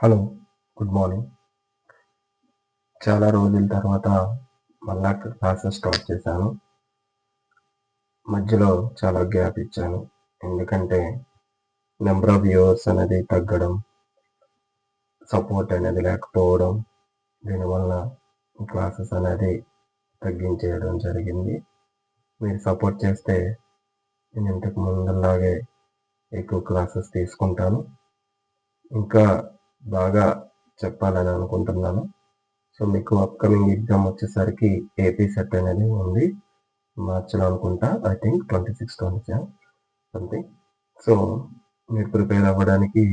Hello, good morning. చాలా రోజుల తర్వాత మళ్ళా క్లాసెస్ స్టార్ట్ చేశాను. మధ్యలో చాలా గ్యాప్ ఇచ్చాను. ఎందుకంటే నెంబర్ ఆఫ్ వ్యూవర్స్ అనేది తగ్గడం, సపోర్ట్ అనేది లేకపోవడం, దీనివల్ల క్లాసెస్ అనేది తగ్గించేయడం జరిగింది. మీరు సపోర్ట్ చేస్తే నేను ఇంతకు ముందులాగే ఎక్కువ క్లాసెస్ తీసుకుంటాను. ఇంకా బాగా చెప్పాలని అనుకుంటున్నాను. సో మీకు అప్కమింగ్ ఎగ్జామ్ వచ్చేసరికి ఏపీ సెట్ అనేది ఉంది మార్చిలో అనుకుంటా. I think 26, 27 something. సో మీరు ప్రిపేర్ అవ్వడానికి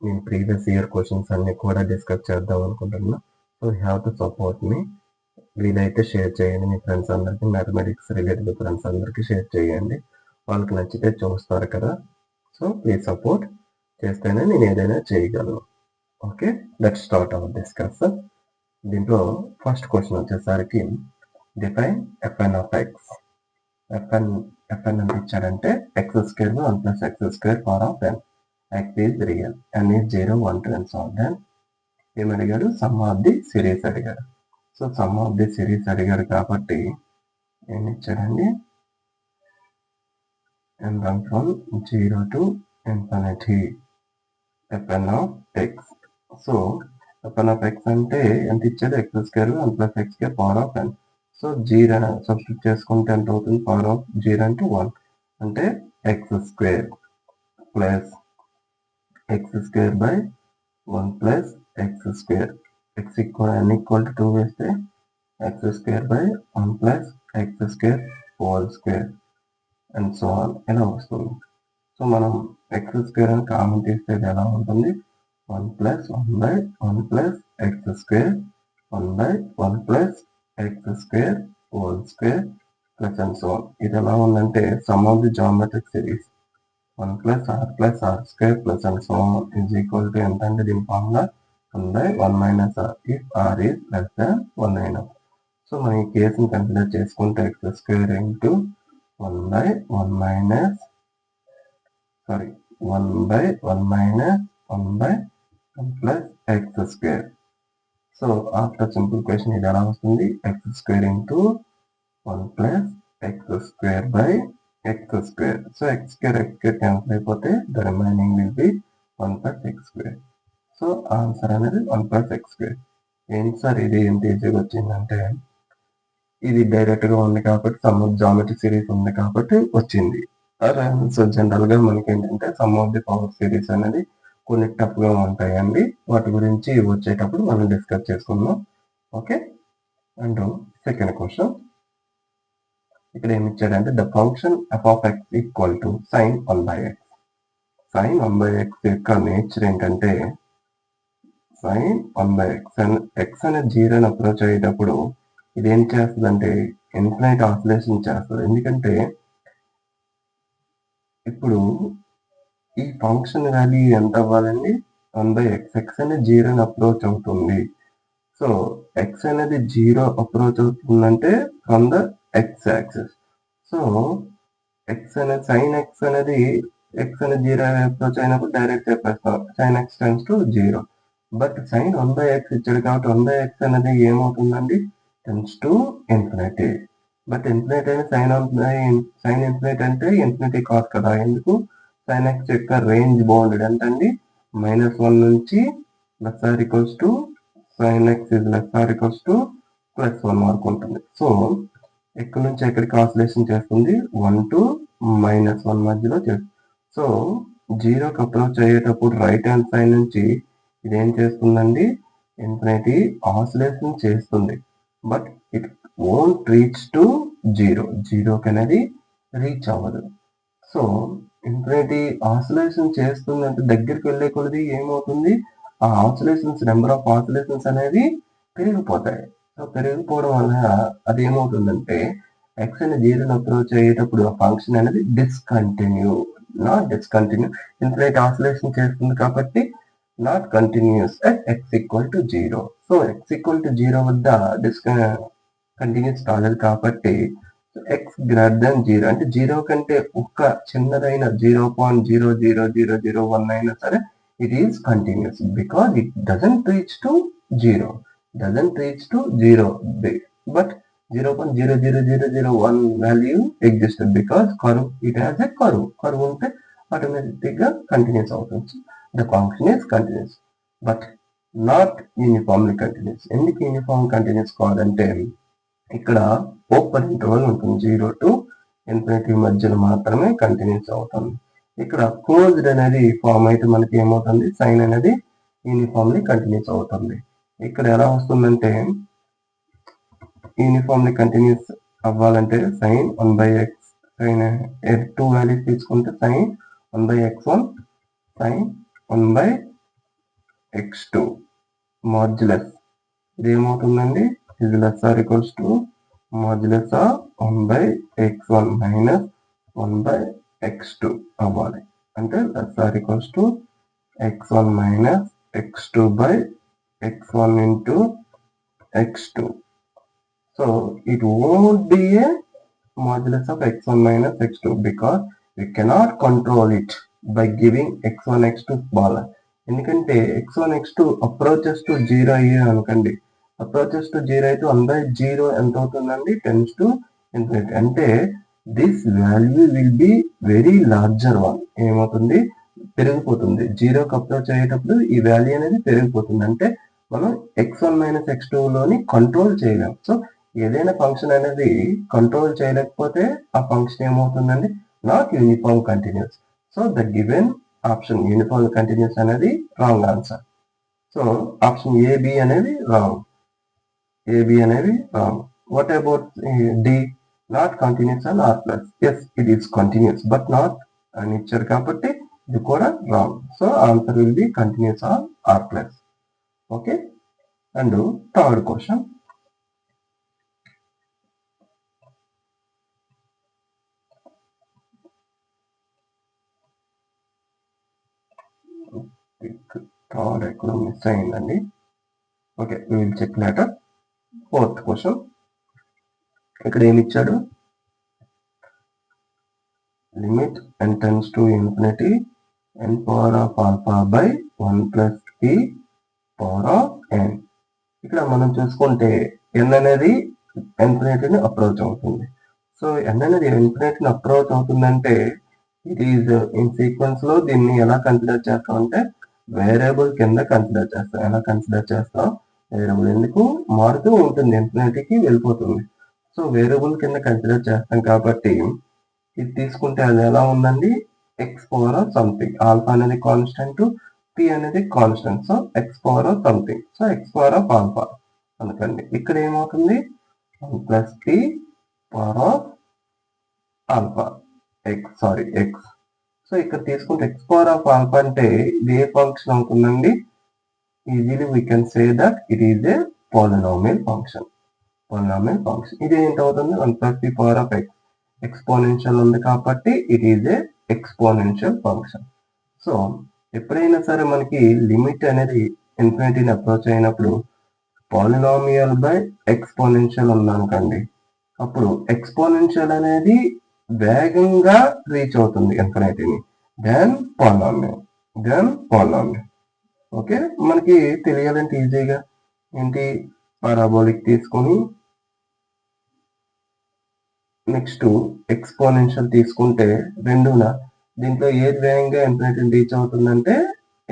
నేను ప్రీవియస్ ఇయర్ క్వశ్చన్స్ అన్ని కూడా డిస్కస్ చేద్దాం అనుకుంటున్నా. So you have to support me. వీలైతే షేర్ చేయండి మీ ఫ్రెండ్స్ అందరికీ, మ్యాథమెటిక్స్ రిలేటెడ్ ఫ్రెండ్స్ అందరికీ షేర్ చేయండి. వాళ్ళకి నచ్చితే చూస్తారు కదా. సో ప్లీజ్ సపోర్ట్ చేస్తేనే నేను ఏదైనా చేయగలను. Okay, let's start our discussion. దీంట్లో ఫస్ట్ క్వశ్చన్ వచ్చేసరికి define f n of x. F n ఎంత ఇచ్చాడంటే x square 1 plus x square power of n. X is real, n is 0, 1, 2 and so on. Then ఏమడిగాడు? Sum of the series అడిగాడు. So sum of the series అడిగాడు కాబట్టి ఏమి ఇచ్చాడండి? n run from 0 to infinity fn of x. So fn of x అంటే ఎంత ఇచ్చాడు? X square 1 plus x square power of n. So zero substitute చేసుకుంటే ఎంత అవుతుంది? పవర్ ఆఫ్ 0 అంటే 1 అంటే x square plus x square by 1 plus x square. X equal to 2 వేస్తే x square by 1 plus x square whole square and so on ఇలా వస్తుంది. So మనం X square అని కామన్ తీస్తే ఎలా ఉంటుంది? 1 plus 1 by 1 plus x square 1 by 1 plus x square whole square plus and so on. ఇది ఎలా ఉందంటే sum of the geometric series 1 plus r square plus and so on is equal to ఎంత అంటే దీని formula 1 by 1 minus r if r is less than 1 అయినప్పుడు. So మనం ఈ కేసుని కన్సిడర్ చేసుకుంటే x square into 1 by 1 minus 1 by 1 minus 1 by 1 plus x square. So after simplification ఇది ఎలా వస్తుంది? X square into 1 plus x square by x square. So x square cancel అయిపోతే the remaining will be 1 plus x square. So answer అనేది 1 plus x square. ఏంటి sir ఇది ఎంత ఈజీగా వచ్చిందంటే ఇది డైరెక్ట్ గా ఉంది కాబట్టి సమ్ ఆఫ్ జామెట్రిక్ సిరీస్ ఉంది కాబట్టి వచ్చింది. సో జనరల్ గా మనకి ఏంటంటే some of the power series అనేది కొన్ని టఫ్ గా ఉంటాయండి. వాటి గురించి వచ్చేటప్పుడు మనం డిస్కస్ చేసుకుందాం. ఓకే, అండ్ సెకండ్ క్వశ్చన్ ఇక్కడ ఏమి ఇచ్చాడంటే the function f of x equal to sine 1 by x. Sine 1 by x యొక్క నేచర్ ఏంటంటే సైన్ 1 బై ఎక్స్ ఎక్స్ అనేది జీరోని అప్రోచ్ అయ్యేటప్పుడు ఇది ఏం చేస్తుందంటే ఇన్ఫినైట్ ఆసిలేషన్ చేస్తుంది. ఎందుకంటే ఇప్పుడు ఈ ఫంక్షన్ వాల్యూ ఎంత అవ్వాలండి? 1 బై ఎక్స్. ఎక్స్ అనేది జీరోని అప్రోచ్ అవుతుంది. సో ఎక్స్ అనేది జీరో అప్రోచ్ అవుతుందంటే from the x axis. So x అనేది సైన్ ఎక్స్ అనేది జీరో అప్రోచ్ అయినప్పుడు డైరెక్ట్ చెప్పేస్తాం sine x tends to zero. But sine 1 by x ఇచ్చాడు కాబట్టి 1 బై ఎక్స్ అనేది ఏమవుతుందండి? Tends to infinity. But infinity అని సైన్ ఇన్ఫినిటీ అంటే ఇన్ఫినిటీ కాదు కదా. ఎందుకు? సైన్ ఎక్స్ యొక్క రేంజ్ బౌండెడ్ ఎంతండి? -1 నుంచి less or equals to sign X is less or equals to +1 వరకు ఉంటుంది. సో ఎక్కడి నుంచి ఎక్కడికి ఆసిలేషన్ చేస్తుంది? 1 to -1 మధ్యలో చేస్తుంది. సో జీరోకి అప్రోచ్ అయ్యేటప్పుడు రైట్ హ్యాండ్ సైడ్ నుంచి ఇదేం చేస్తుందండి? ఇన్ఫినిటీ ఆసిలేషన్ చేస్తుంది. But it won't reach to zero. జీరోకి అనేది రీచ్ అవ్వదు. సో ఇన్ఫినిటీ ఆసిలేషన్ చేస్తుందంటే దగ్గరికి వెళ్ళే కొలది ఏమవుతుంది? ఆ ఆసిలేషన్స్ నెంబర్ ఆఫ్ ఆసిలేషన్స్ అనేవి పెరిగిపోతాయి. సో పెరిగిపోవడం వల్ల అది ఏమవుతుందంటే ఎక్స్ అనే జీరోని అప్రోచ్ అయ్యేటప్పుడు ఆ ఫంక్షన్ అనేది discontinue, not discontinue. Infinity oscillation చేస్తుంది కాబట్టి not continuous at X equal to zero. So X equal to zero వద్ద కంటిన్యూస్ కాలేదు కాబట్టి ఎక్స్ గ్రేటర్ దాన్ జీరో అంటే జీరో కంటే ఒక్క చిన్నదైన 0.00001 అయినా సరే it is continuous because it doesn't reach to 0. Doesn't reach to 0. But 0.00001 value existed because curve, it has a curve. Curve ఉంటే automatically continuous అవుతుంది. The function is continuous. But not uniformly continuous. ఎందుకు uniform continuous కాదంటే ఇక్కడ open interval ఉంటుంది 0 to infinity మధ్యలో మాత్రమే continuous అవుతుంది. ఇక్కడ క్లోజ్డ్ అనేది ఫామ్ అయితే మనకి ఏమవుతుంది, సైన్ అనేది యూనిఫామ్లీ కంటిన్యూస్ అవుతుంది. ఇక్కడ ఎలా వస్తుందంటే యూనిఫామ్లీ కంటిన్యూస్ అవ్వాలంటే సైన్ 1/x, సైన్ 2 వాల్యూస్ తీసుకుంటే sine 1/x1, sine 1/x2 modulus ఇది ఏమవుతుందండి, ఇది less or equals to modulus of 1/x1 minus 1/x2 అవ్వాలి. అంటే less or equals to x1 minus x2/x1 into x2. So it won't be a modulus of x1 minus x2 because we cannot control it by giving x1 x2 smaller. ఎందుకంటే x1 x2 approaches to 0 అయ్యే అనుకోండి, approaches to 0 అయితే 1/0 ఎంత అవుతుందండి, tends to infinity. అంటే this value will be very larger one, ఏమవుతుంది పెరిగిపోతుంది. 0కి అప్రోచ్ అయ్యేటప్పుడు ఈ వాల్యూ అనేది పెరిగిపోతుంది. అంటే మనం x1 మైనస్ x2 లోని కంట్రోల్ చేయలేం. సో ఏదైనా ఫంక్షన్ అనేది కంట్రోల్ చేయలేకపోతే ఆ ఫంక్షన్ ఏమవుతుందండి, not uniform continuous. So the given option uniform continuous అనేది wrong answer. So option A B అనేది రాంగ్, ఏబి అనేది wrong. What about D, not continuous and R plus. Yes it is continuous but not అని ఇచ్చారు కాబట్టి ఇది కూడా wrong. So answer will be continuous on R plus. Okay. And third question, third ఎక్కడ miss అయిందండి. Okay, we will check later. Fourth question, ఇక్కడ ఏమి ఇచ్చాడు, limit n tends to infinity n power of alpha by 1 plus p power of n. ఇక్కడ మనం చూసుకుంటే n అనేది ఇన్ఫినిటీని approach అవుతుంది. సో n అనేది ఇన్ఫినిటీని అప్రోచ్ అవుతుందంటే ఇట్ ఈజ్ ఇన్ సీక్వెన్స్ లో దీన్ని ఎలా కన్సిడర్ చేస్తాం అంటే వేరియబుల్ కింద కన్సిడర్ చేస్తాం. ఎలా కన్సిడర్ చేస్తాం, వేరియబుల్ ఎందుకు మారుతూ ఉంటుంది, ఇన్ఫినిటీకి వెళ్ళిపోతుంది. సో వేరియబుల్ కింద కన్సిడర్ చేస్తాం కాబట్టి ఇది తీసుకుంటే అది ఎలా ఉందండి, X power of something. Alpha అనేది కాన్స్టెంట్, పి అనేది constant. So X power of something, so X power of alpha అనుకోండి. ఇక్కడ ఏమవుతుంది, 1 plus P power of alpha X. So ఇక్కడ తీసుకుంటే ఎక్స్ పవర్ ఆఫ్ ఆల్ఫా అంటే ఇది ఏ ఫంక్షన్ అవుతుందండి, easily we can say that it is a polynomial function. ఇది ఏంటవుతుంది, 1 plus P power of X, exponential ఉంది కాబట్టి it is a exponential function. So ఎప్పుడైనా సరే మనకి లిమిట్ అనేది ఇన్ఫినిటీని అప్రోచ్ అయినప్పుడు పాలినామియల్ బై ఎక్స్పోనెన్షియల్ ఉందనుకోండి, అప్పుడు ఎక్స్పోనెన్షియల్ అనేది వేగంగా రీచ్ అవుతుంది ఇన్ఫినిటీని దెన్ పాలినామియల్. ఓకే, మనకి తెలియాలంటే ఈజీగా ఏంటి, పారాబోలిక్ తీసుకొని నెక్స్ట్ ఎక్స్పోనెన్షియల్ తీసుకుంటే రెండున దీంట్లో ఏది వేగంగా ఇన్ఫినిటీని రీచ్ అవుతుందంటే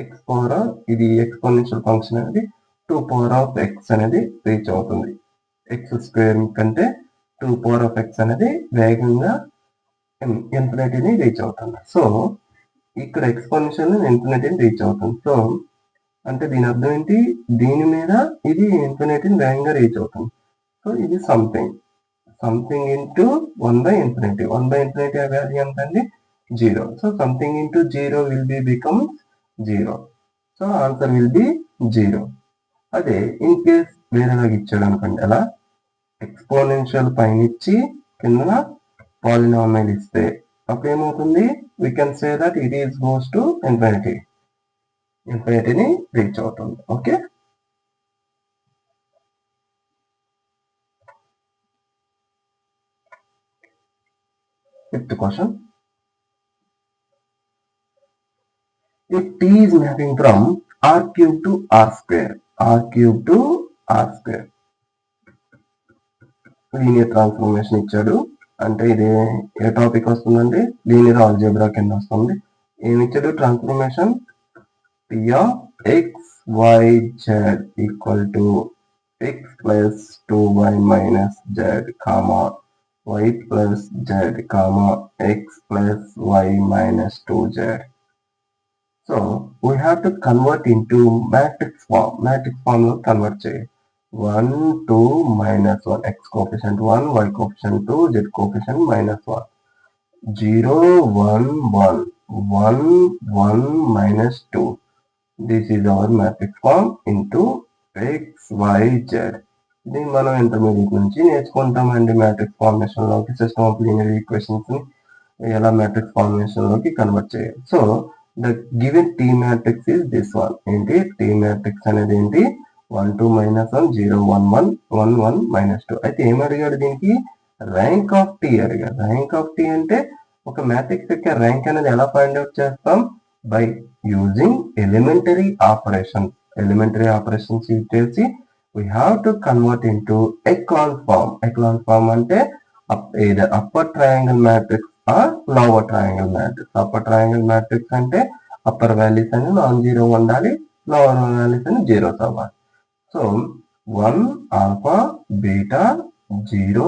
ఎక్స్ పవర్ ఆఫ్, ఇది ఎక్స్పోనెన్షియల్ ఫంక్షన్ అనేది 2 పవర్ ఆఫ్ ఎక్స్ అనేది రీచ్ అవుతుంది. ఎక్స్ స్క్వేర్ కంటే 2 పవర్ ఆఫ్ ఎక్స్ అనేది వేగంగా ఇన్ఫినిటీని రీచ్ అవుతుంది. సో ఇక్కడ ఎక్స్పోనెన్షియల్ ఇన్ఫినిటీని రీచ్ అవుతుంది. సో అంటే దీని అర్థం ఏంటి, దీని మీద ఇది ఇన్ఫినిటీని వేగంగా రీచ్ అవుతుంది. సో ఇది something into 1/infinity. 1/infinity value ఎంత అండి, 0. So something into 0 will be becomes 0. So answer will B 0. అదే ఇన్ కేస్ వేరేలాగా ఇచ్చాడు అనుకోండి, అలా ఎక్స్పోనెన్షియల్ పైన ఇచ్చి కింద పాలినామియల్ ఇస్తే అప్పుడు ఏమవుతుంది, we can say that it is goes to ఇన్ఫినిటీని రీచ్ అవుతుంది. Okay, fifth question, if t is mapping from r cube to r square, r cube to r square, linear transformation ఇచ్చాడు. అంటే ఇది ఏ టాపిక్ వస్తుందండి, linear algebra కింద వస్తుంది. ఏమి ఇచ్చాడు transformation, p of x y z equal to x plus 2y minus z comma y plus z comma x plus y minus 2z. So we have to convert into matrix form. Matrix form లో convert చేయాలి. 1 2 minus 1, x coefficient 1, y coefficient 2, z coefficient minus 1, 0 1 1 1 1 minus 2. This is our matrix form into x y z. ఇది మనం intermediate నుంచి నేర్చుకుంటామండి. Matrix formation లోకి system of linear equations ని ఎలా matrix formation లోకి కన్వర్ట్ చేయాలి. So the given T matrix is this one. ఏంటి టీ మ్యాట్రిక్స్ అనేది ఏంటి, 1 2 minus 1 0 1 1 1 1 minus 2. అయితే ఏం అడిగాడు, దీనికి ర్యాంక్ ఆఫ్ టీ అడిగాడు. ర్యాంక్ ఆఫ్ టీ అంటే ఒక మ్యాట్రిక్స్ యొక్క ర్యాంక్ అనేది ఎలా ఫైండ్ అవుట్ చేస్తాం, by using elementary operations. Elementary operations use చేసి we have to convert into echelon form. Echelon form అంటే either upper triangle matrix or lower triangle matrix. Upper triangle matrix అంటే upper values అని non zero ఉండాలి, lower values అని zeros అవ్వాలి. So 1 alpha beta 0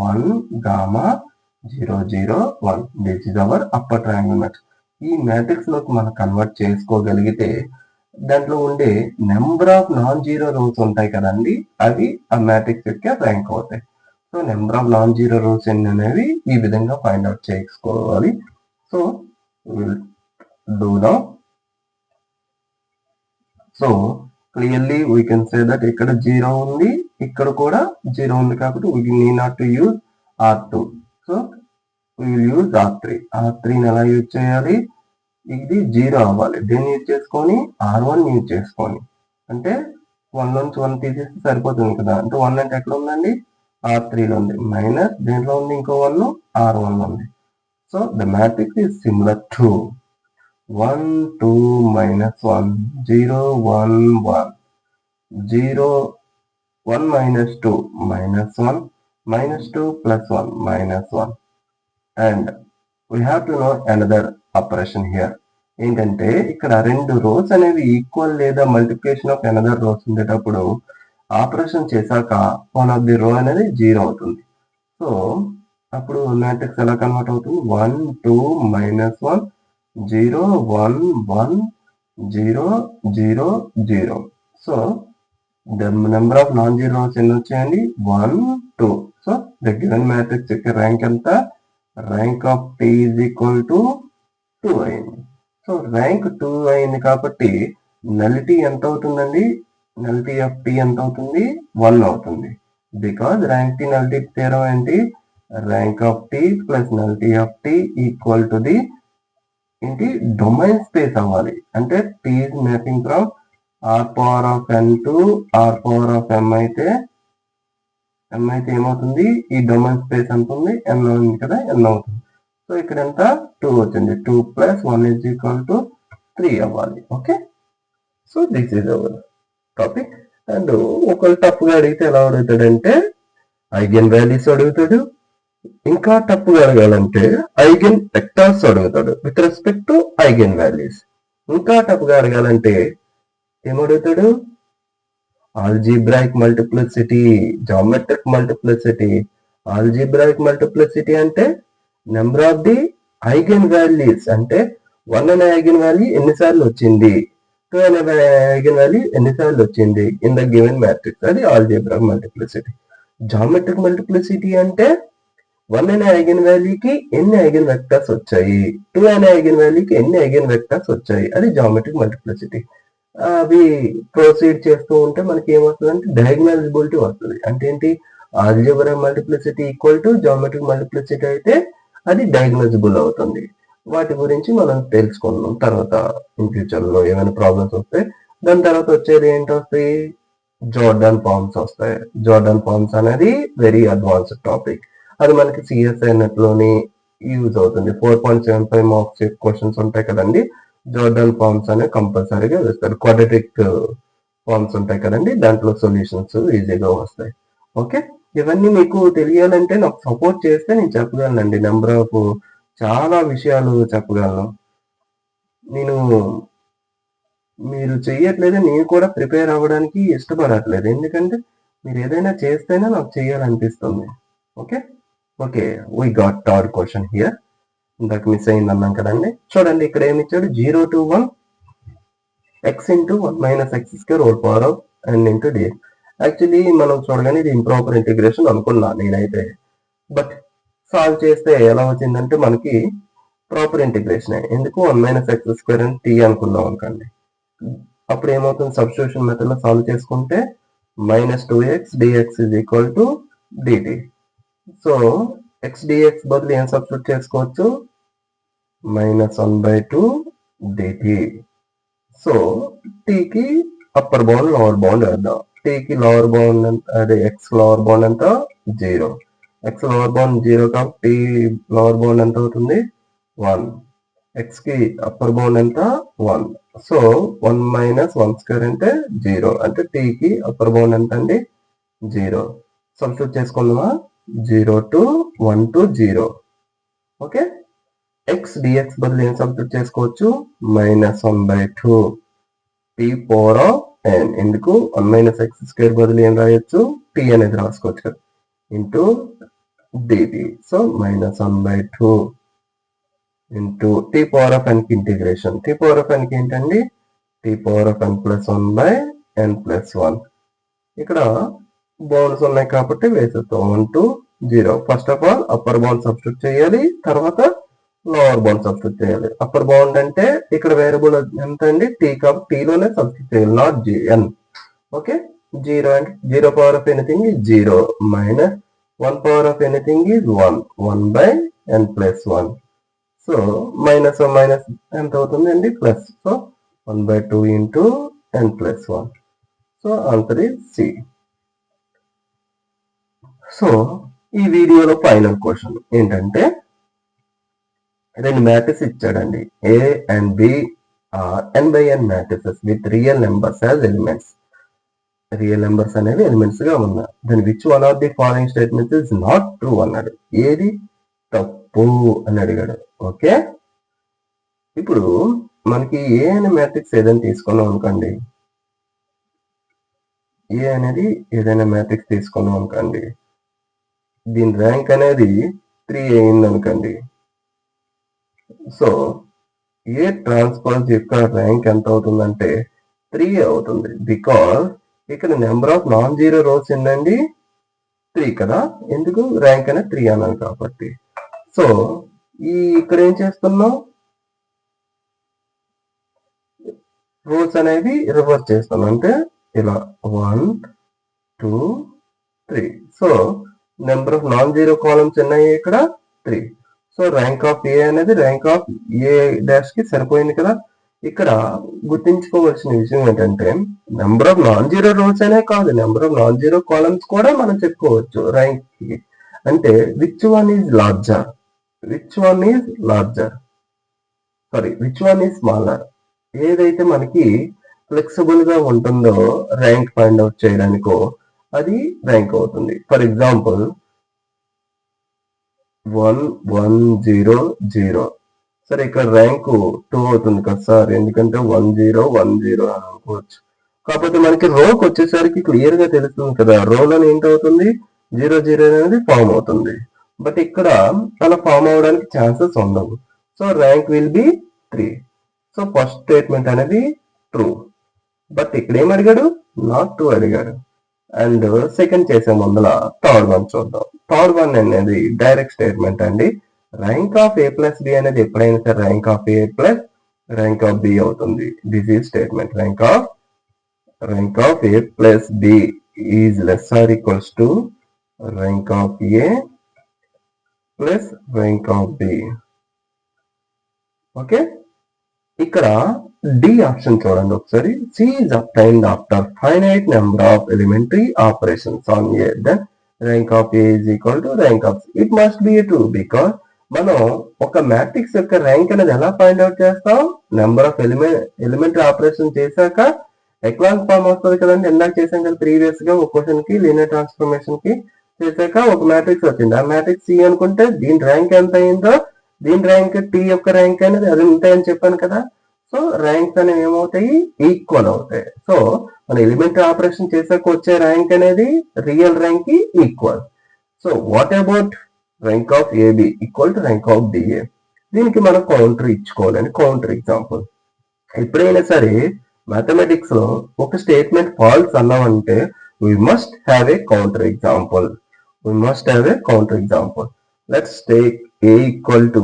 1 gamma 0 0 1. This is our upper triangle matrix. ఈ matrix లోకి మనం convert చేసుకోగలిగితే దాంట్లో ఉండే number of non zero rose ఉంటాయి కదండి, అవి ఆ మ్యాట్రిక్స్ యొక్క ర్యాంక్ అవుతాయి. So number of non zero rows ఎన్ని అనేవి ఈ విధంగా ఫైండ్ అవుట్ చేసుకోవాలి. So will do now. So clearly we can say that ఇక్కడ 0 ఉంది, ఇక్కడ కూడా 0 ఉంది, కాబట్టి we need not to use R2. So we will use R3. R3ని ఎలా యూజ్ చేయాలి, ఇది 0 అవ్వాలి, దీన్ని యూజ్ చేసుకొని R1 యూజ్ చేసుకొని, అంటే 1 నుంచి 1 తీసేస్తే సరిపోతుంది కదా. అంటే 1 అంటే ఎక్కడ ఉందండి, R3లో ఉంది, మైనస్ దేంట్లో ఉంది ఇంకో 1 R1 ఉంది. So the matrix is similar to 1 2 minus 1 0 1 1 0 1 minus 2 minus 1 minus 2 plus 1 minus 1. And we have to know another operation here. ఏంటంటే ఇక్కడ రెండు రోస్ అనేవి ఈక్వల్ లేదా మల్టిప్లికేషన్ ఆఫ్ అనదర్ రోస్ ఉండేటప్పుడు ఆపరేషన్ చేశాక వన్ ఆఫ్ ది రో అనేది 0 అవుతుంది. సో అప్పుడు మ్యాట్రిక్స్ ఎలా కన్వర్ట్ అవుతుంది, 1 2 minus 1 0 1 1 0 0 0. So the number of non zero rows ఎన్ని వచ్చాయండి, 1 2. సో ద గివెన్ మ్యాట్రిక్స్ యొక్క ర్యాంక్ ఎంత, rank of T is equal to 2 అయింది. సో ర్యాంక్ 2 అయింది కాబట్టి నలిటీ ఎంత అవుతుందండి, నలిటీ ఆఫ్ టీ ఎంత అవుతుంది, 1 అవుతుంది. Because rank T nullity theorem ఏంటి, rank of T plus nullity of T equal to the ఏంటి డొమైన్ స్పేస్ అవ్వాలి. అంటే T is mapping from R power of n to R power of m అయితే ఏమవుతుంది, ఈ డొమైన్ స్పేస్ ఎంత ఉంది, ఎన్ ఉంది కదా, ఎన్ అవుతుంది. సో ఇక్కడ ఎంత 2 వచ్చింది, 2 plus 1 is equal to 3 అవ్వాలి. Okay, so this is our topic. And ఒకళ్ళు టఫ్గా అడిగితే ఎలా అడుగుతాడంటే ఐగెన్ వాల్యూస్ అడుగుతాడు, ఇంకా టఫ్గా అడగాలంటే ఐగెన్ వెక్టర్స్ అడుగుతాడు with respect to eigenvalues. ఇంకా టఫ్గా అడగాలంటే ఏమడుగుతాడు, algebraic multiplicity, geometric multiplicity. Algebraic multiplicity అంటే number of the eigenvalues, అంటే 1 అనే ఐగెన్ వాల్యూ ఎన్నిసార్లు వచ్చింది, 2 అనే ఐగెన్ వాల్యూ ఎన్నిసార్లు వచ్చింది ఇన్ ద గివెన్ మ్యాట్రిక్స్, అది ఆల్జీబ్రాయిక్ మల్టిప్లిసిటీ. జామెట్రిక్ మల్టిప్లిసిటీ అంటే 1 అనే ఐగెన్ వాల్యూకి ఎన్ని ఐగెన్ వెక్టర్స్ వచ్చాయి, 2 అనే ఐగెన్ వాల్యూకి ఎన్ని ఐగెన్ వెక్టర్స్ వచ్చాయి, అది జామెట్రిక్ మల్టిప్లిసిటీ. అవి ప్రొసీడ్ చేస్తూ ఉంటే మనకి ఏమవుతుంది అంటే డయాగ్నలైజబిలిటీ వస్తుంది. అంటే ఏంటి, algebraic multiplicity equal to geometric multiplicity అయితే అది డయాగ్నలైజబుల్ అవుతుంది. వాటి గురించి మనం తెలుసుకున్నాం. తర్వాత ఇన్ ఫ్యూచర్ లో ఏమైనా ప్రాబ్లమ్స్ వస్తాయి, దాని తర్వాత వచ్చేది ఏంటి వస్తాయి, జార్డాన్ ఫార్మ్స్ వస్తాయి. జార్డాన్ ఫార్మ్స్ అనేది వెరీ అడ్వాన్స్డ్ టాపిక్, అది మనకి సిఎస్ఐ నెట్ లోని యూజ్ అవుతుంది. 4.75 మార్క్స్ క్వశ్చన్స్ ఉంటాయి కదండి, జోర్డన్ ఫార్మ్స్ అనేవి కంపల్సరీగా వేస్తారు. క్వాడ్రాటిక్ ఫార్మ్స్ ఉంటాయి కదండి, దాంట్లో సొల్యూషన్స్ ఈజీగా వస్తాయి. ఓకే, ఇవన్నీ మీకు తెలియాలంటే నాకు సపోర్ట్ చేస్తే నేను చెప్పగలనండి. నెంబర్ ఆఫ్ చాలా విషయాలు చెప్పగలను. నేను మీరు చెయ్యట్లేదు, నేను కూడా ప్రిపేర్ అవ్వడానికి ఇష్టపడట్లేదు. ఎందుకంటే మీరు ఏదైనా చేస్తేనే నాకు చెయ్యాలనిపిస్తుంది. Okay okay, we got third question here. ఇందాక మిస్ అయింది అన్నాం కదండి. చూడండి ఇక్కడ ఏమి ఇచ్చాడు, 0 to 1 x into 1 minus x square whole power of n into dx. Actually మనం చూడగానే ఇది ఇంప్రాపర్ ఇంటిగ్రేషన్ అనుకున్నా నేనైతే. బట్ సాల్వ్ చేస్తే ఎలా వచ్చిందంటే మనకి ప్రాపర్ ఇంటిగ్రేషన్. ఎందుకు 1 minus x square అని t అనుకున్నాం అనుకోండి. అప్పుడు ఏమవుతుంది, సబ్స్టిట్యూషన్ మెథడ్ లో సాల్వ్ చేసుకుంటే -2x dx is equal to dt. So x dx బదులు ఏం సబ్స్టిట్యూట్ చేసుకోవచ్చు, -1/2 dt. సో t కి అప్పర్ బౌండ్ లోవర్ బౌండ్ వేద్దాం. t కి లోవర్ బౌండ్ అదే x లోవర్ బౌండ్ ఎంత 0, x లోవర్ బౌండ్ 0 కాబట్టి t లోవర్ బౌండ్ ఎంత అవుతుంది 1, x కి అప్పర్ బౌండ్ ఎంత 1. సో 1 minus 1 square అంటే 0, అంటే t కి అప్పర్ బౌండ్ ఎంత అండి 0. సబ్స్టిట్యూట్ చేసుకుందామా, 0 to 1 to 0. Okay, x dx బదులు ఏం సబ్స్టిట్యూట్ చేసుకోవచ్చు, -1/2 t పవర్ ఆఫ్ n. ఎందుకు 1 minus x square బదులు ఏం రాయొచ్చు, t అనేది రాసుకోవచ్చు కదా, into dt. So -1/2 into t power of n కి integration. t power of n కి ఏంటండి, t power of n plus 1/n plus 1. ఇక్కడ బౌండ్స్ ఉన్నాయి కాబట్టి వేసేస్తాం 1 to 0. First of all upper bound substitute చేయాలి, తర్వాత లోవర్ బౌండ్ సబ్స్టిట్యూట్ చేయాలి. అప్పర్ బౌండ్ అంటే ఇక్కడ వేరియబుల్ ఎంత అండి t, కాబట్టి t లోనే సబ్స్టిట్యూట్ చేయాలి, నాట్ n. ఓకే, 0 అంటే 0 power of anything is 0 minus 1 power of anything is 1, 1/n plus 1. So minus minus ఎంత అవుతుంది అండి, plus. So 1/2 into n plus 1. So answer is C. So ఈ వీడియోలో ఫైనల్ క్వశ్చన్ ఏంటంటే, రెండు మ్యాట్రిక్స్ ఇచ్చాడండి, A and B are n by n matrices with real numbers as elements. Real numbers అనేవి elements గా ఉన్నాయి. Then which one of the following statements is not true అన్నాడు. ఏది తప్పు అని అడిగాడు. ఓకే, ఇప్పుడు మనకి ఏ అనే మ్యాట్రిక్స్ ఏదైనా తీసుకున్నాం అనుకోండి, ఏ అనేది ఏదైనా మ్యాట్రిక్స్ తీసుకున్నాం అనుకోండి, దీని ర్యాంక్ అనేది 3 అయింది అనుకోండి. సో ఏ ట్రాన్స్పోజ్ యొక్క ర్యాంక్ ఎంత అవుతుందంటే 3 అవుతుంది. బికాస్ ఇక్కడ number of non zero rose ఏంటండి 3 కదా, ఎందుకు ర్యాంక్ అనేది 3 అన్నాను కాబట్టి. సో ఇక్కడ ఏం చేస్తున్నాం, రోస్ అనేవి రివర్స్ చేస్తున్నాం, అంటే ఇలా 1 2 3. So number of non zero columns ఉన్నాయి ఇక్కడ 3. సో ర్యాంక్ ఆఫ్ ఏ అనేది ర్యాంక్ ఆఫ్ ఏ డాష్ కి సరిపోయింది కదా. ఇక్కడ గుర్తించుకోవాల్సిన విషయం ఏంటంటే, number of non zero rose అనే కాదు, number of non zero columns కూడా మనం చెప్పుకోవచ్చు ర్యాంక్ కి. అంటే which one is larger, which one is larger, sorry which one is smaller. ఏదైతే మనకి ఫ్లెక్సిబుల్ గా ఉంటుందో ర్యాంక్ ఫైండ్ అవుట్ చేయడానికో అది ర్యాంక్ అవుతుంది. For example 1 1 0 0. సరే ఇక్కడ ర్యాంకు 2 అవుతుంది కదా సార్, ఎందుకంటే 1 0 1 0 అని అనుకోవచ్చు. కాకపోతే మనకి రోకి వచ్చేసరికి క్లియర్ గా తెలుస్తుంది కదా, రోలో ఏంటవుతుంది 0 0 అనేది ఫామ్ అవుతుంది. బట్ ఇక్కడ అలా ఫామ్ అవడానికి ఛాన్సెస్ ఉండవు. So rank will be 3. So first statement అనేది ట్రూ. బట్ ఇక్కడ ఏం అడిగాడు, నాట్ ట్రూ అడిగాడు. అండ్ సెకండ్ చేసే ముందర థర్డ్ వన్ చూద్దాం. థర్డ్ వన్ అనేది డైరెక్ట్ స్టేట్మెంట్ అండి. Rank of A plus B అనేది ఎప్పుడైనా సరే rank of A plus rank of B అవుతుంది. This is statement. Rank of A plus B is less or equals to rank of A plus rank of B. Okay, ఇక్కడ D option చూడండి ఒకసారి. C is obtained after finite number of elementary operations on A. Then rank of A is equal to rank of C. It must be a true because మనం ఒక matrix యొక్క rank అనేది ఎలా find out చేస్తాం? Number of elementary operation చేశాక echelon form వస్తుంది కదండి. ఇందాక చేసాం కదా ప్రీవియస్ గా ఒక క్వశ్చన్ కి లీనియర్ ట్రాన్స్ఫర్మేషన్ కి చేశాక ఒక మ్యాట్రిక్స్ వచ్చింది. ఆ మ్యాట్రిక్స్ సి అనుకుంటే దీని ర్యాంక్ ఎంత అయిందో దీని ర్యాంక్ టీ యొక్క ర్యాంక్ అనేది అది ఉంటాయని చెప్పాను కదా. సో ర్యాంక్స్ అనేవి ఏమవుతాయి? ఈక్వల్ అవుతాయి. సో మన ఎలిమెంటరీ ఆపరేషన్ చేశాక వచ్చే ర్యాంక్ అనేది రియల్ ర్యాంక్ కి equal. So what about rank of AB equal to rank of DA? దీనికి మనం కౌంటర్ ఇచ్చుకోవాలని కౌంటర్ ఎగ్జాంపుల్. ఎప్పుడైనా సరే మ్యాథమెటిక్స్ లో ఒక స్టేట్మెంట్ ఫాల్స్ అన్నామంటే we must have a counter example. Let's take a equal to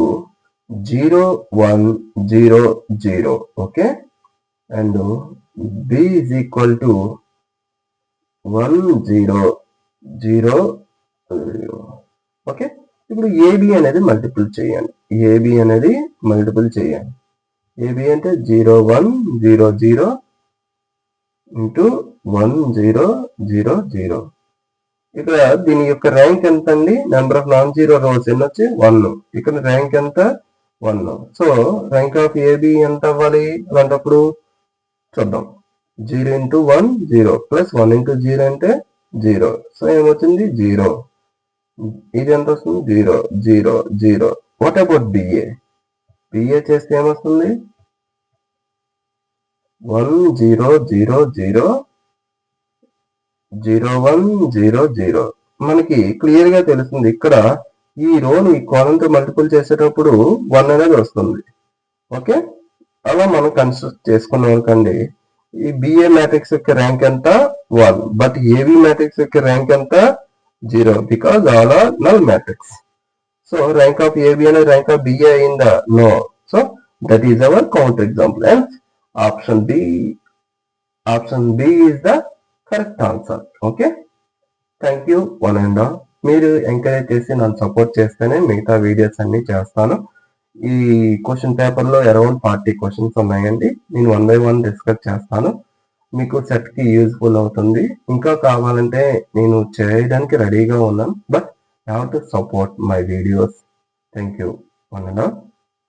0 1 0 0, okay, and b is equal to 1 0 0 0, okay. ఇప్పుడు AB అనేది multiple చేయండి. ఏబి అంటే 0 1 0 0 ఇంటూ 1 0 0 0. ఇక్కడ దీని యొక్క ర్యాంక్ ఎంత అండి? Number of non zero rows ఎన్ని వచ్చి 1. ఇక్కడ ర్యాంక్ ఎంత? 1. సో ర్యాంక్ ఆఫ్ ఏబి ఎంత అవ్వాలి అలాంటప్పుడు చూద్దాం. 0 ఇంటూ 1 0 ప్లస్ 1 ఇంటూ 0 అంటే 0. సో ఏమవుతుంది? 0. ఇది ఎంత వస్తుంది? 0 0 0. What about BA? బిఏ చేస్తే ఏమొస్తుంది? 1 0 0 0 0 1 0 0. మనకి క్లియర్ గా తెలుస్తుంది ఇక్కడ ఈ రోని ఈ కాలమ్ తో మల్టిపుల్ చేసేటప్పుడు 1 అనేది వస్తుంది. ఓకే, అలా మనం కన్స్ట్రక్ట్ చేసుకున్నాం అనుకోండి. ఈ బిఏ మ్యాట్రిక్స్ యొక్క ర్యాంక్ ఎంత? 1. బట్ ఏబి మ్యాట్రిక్స్ యొక్క ర్యాంక్ ఎంత? 0, because all are null matrix. So rank of AB అనేది ర్యాంక్ ఆఫ్ బిఏ అయిందా? No. So that is our counter example. And option B is the correct answer. Okay, thank you one and all. మీరు encourage చేసి నన్ను support చేస్తేనే మిగతా videos అన్ని చేస్తాను. ఈ క్వశ్చన్ పేపర్ లో అరౌండ్ 40 క్వశ్చన్స్ ఉన్నాయండి. నేను 1 by 1 డిస్కస్ చేస్తాను. మీకు సెట్ కి యూజ్ఫుల్ అవుతుంది. ఇంకా కావాలంటే నేను చేయడానికి రెడీగా ఉన్నాను. But have to support my videos. Thank you one and all.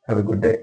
Have a good day.